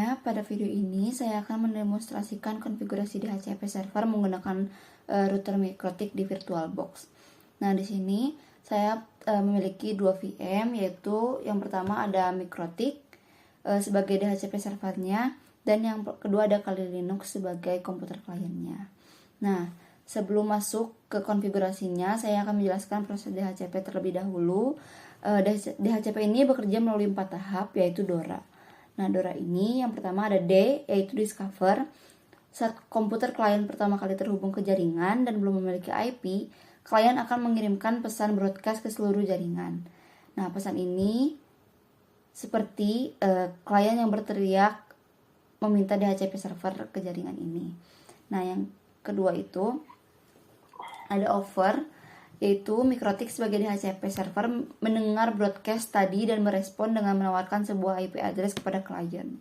Selanjutnya, pada video ini saya akan mendemonstrasikan konfigurasi DHCP server menggunakan router MikroTik di VirtualBox. Nah, di sini saya memiliki dua VM, yaitu yang pertama ada MikroTik sebagai DHCP servernya, dan yang kedua ada Kali Linux sebagai komputer kliennya. Nah, sebelum masuk ke konfigurasinya, saya akan menjelaskan proses DHCP terlebih dahulu. DHCP ini bekerja melalui 4 tahap, yaitu DORA. Nah, DORA ini yang pertama ada D, yaitu Discover. Saat komputer klien pertama kali terhubung ke jaringan dan belum memiliki IP, klien akan mengirimkan pesan broadcast ke seluruh jaringan. Nah, pesan ini seperti klien yang berteriak meminta DHCP server ke jaringan ini. Nah, yang kedua itu ada Over, yaitu MikroTik sebagai DHCP server mendengar broadcast tadi dan merespon dengan menawarkan sebuah IP address kepada klien.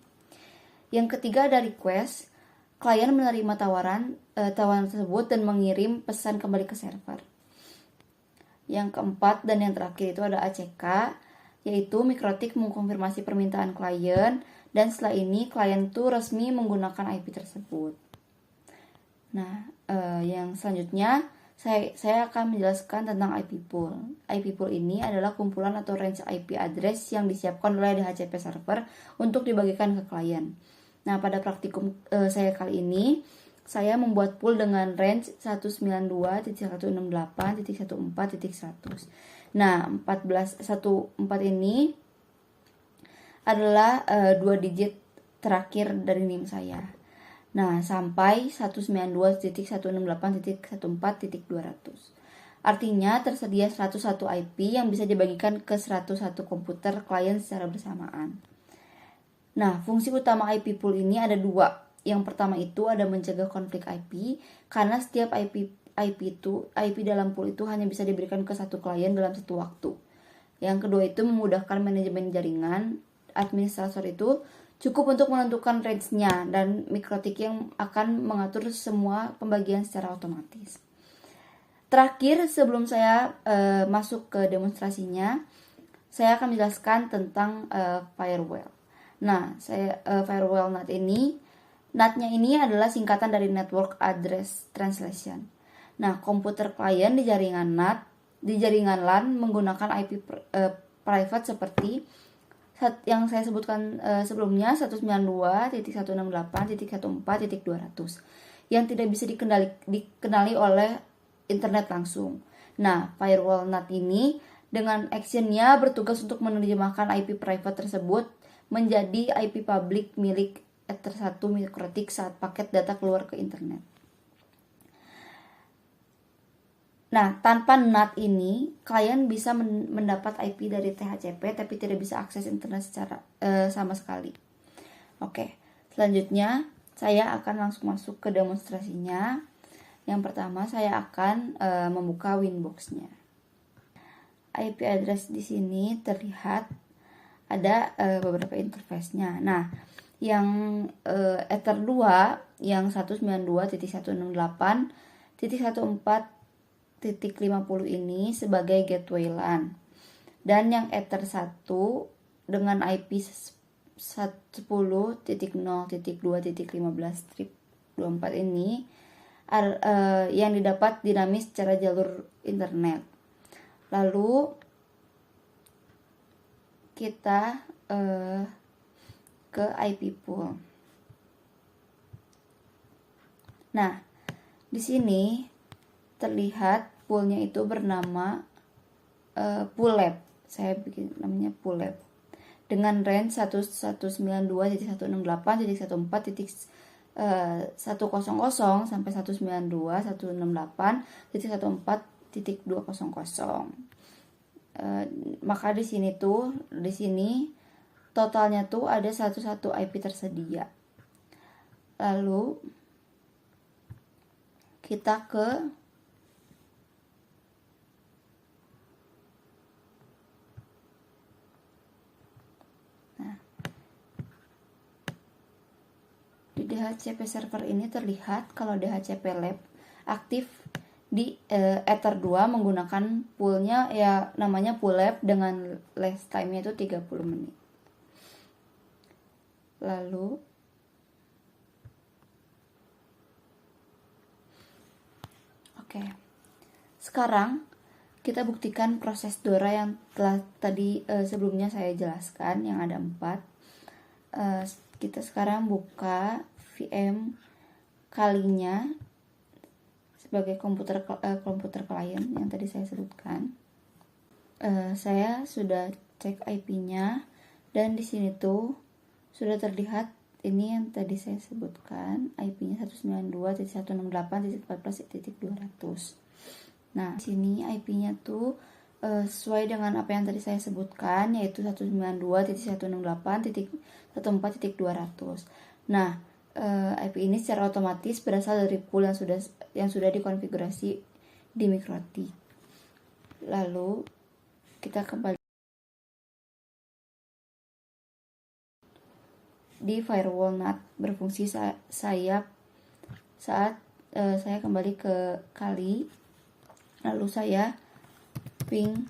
Yang ketiga ada Request, klien menerima tawaran tersebut dan mengirim pesan kembali ke server. Yang keempat dan yang terakhir itu ada ACK, yaitu MikroTik mengkonfirmasi permintaan klien dan setelah ini klien itu resmi menggunakan IP tersebut. Nah, yang selanjutnya saya akan menjelaskan tentang IP pool. IP pool ini adalah kumpulan atau range IP address yang disiapkan oleh DHCP server untuk dibagikan ke klien. Nah, pada praktikum saya kali ini, saya membuat pool dengan range 192.168.14.100. Nah, 14 ini adalah 2 digit terakhir dari NIM saya. Nah, sampai 192.168.14.200. Artinya tersedia 101 IP yang bisa dibagikan ke 101 komputer klien secara bersamaan. Nah, fungsi utama IP pool ini ada 2. Yang pertama itu ada mencegah konflik IP, karena setiap IP dalam pool itu hanya bisa diberikan ke satu klien dalam satu waktu. Yang kedua itu memudahkan manajemen jaringan. Administrator itu cukup untuk menentukan range-nya dan MikroTik yang akan mengatur semua pembagian secara otomatis. Terakhir, sebelum saya masuk ke demonstrasinya, saya akan menjelaskan tentang firewall. Nah, firewall NAT-nya ini adalah singkatan dari Network Address Translation. Nah, komputer klien di jaringan LAN menggunakan IP private seperti yang saya sebutkan sebelumnya 192.168.14.200 yang tidak bisa dikenali oleh internet langsung. Nah, firewall NAT ini dengan actionnya bertugas untuk menerjemahkan IP private tersebut menjadi IP public milik Ether 1 MikroTik saat paket data keluar ke internet. Nah, tanpa NAT ini, klien bisa mendapat IP dari DHCP tapi tidak bisa akses internet secara sama sekali. Oke, selanjutnya saya akan langsung masuk ke demonstrasinya. Yang pertama, saya akan membuka Winbox-nya. IP address di sini terlihat ada beberapa interface-nya. Nah, yang Ether 2 yang 192.168.14.50 ini sebagai gateway LAN. Dan yang Ether 1 dengan IP 10.0.2.15/24 ini yang didapat dinamis secara jalur internet. Lalu kita ke IP pool. Nah, di sini terlihat poolnya itu bernama pool lab. Saya bikin namanya pool lab dengan range 192.168.14.100 sampai 192.168.14.200. Maka di sini totalnya tuh ada 101 IP tersedia. Lalu kita ke di DHCP server ini terlihat kalau DHCP lab aktif di Ether 2 menggunakan poolnya ya namanya pool lab dengan last time-nya itu 30 menit. Lalu oke. Sekarang kita buktikan proses DORA yang telah tadi sebelumnya saya jelaskan, yang ada 4. Kita sekarang buka VM kalinya sebagai komputer klien yang tadi saya sebutkan. Saya sudah cek IP-nya dan di sini tuh sudah terlihat ini yang tadi saya sebutkan, IP-nya 192.168.14.200. Nah, di sini IP-nya tuh sesuai dengan apa yang tadi saya sebutkan, yaitu 192.168.14.200. Nah, IP ini secara otomatis berasal dari pool yang sudah dikonfigurasi di MikroTik. Lalu kita kembali di firewall NAT berfungsi saat saya kembali ke Kali, lalu saya ping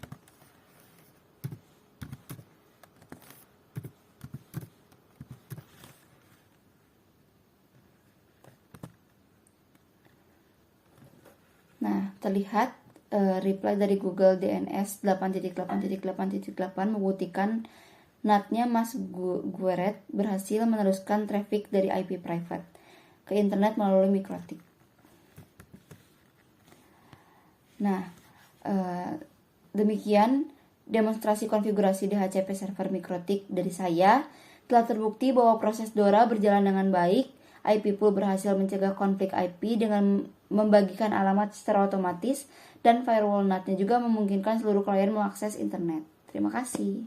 Nah, terlihat reply dari Google DNS 8.8.8.8 membuktikan NAT-nya Mas Gueret berhasil meneruskan traffic dari IP private ke internet melalui MikroTik. Nah, demikian demonstrasi konfigurasi DHCP server MikroTik dari saya. Telah terbukti bahwa proses DORA berjalan dengan baik. IP pool berhasil mencegah konflik IP dengan membagikan alamat secara otomatis, dan firewall NAT-nya juga memungkinkan seluruh klien mengakses internet. Terima kasih.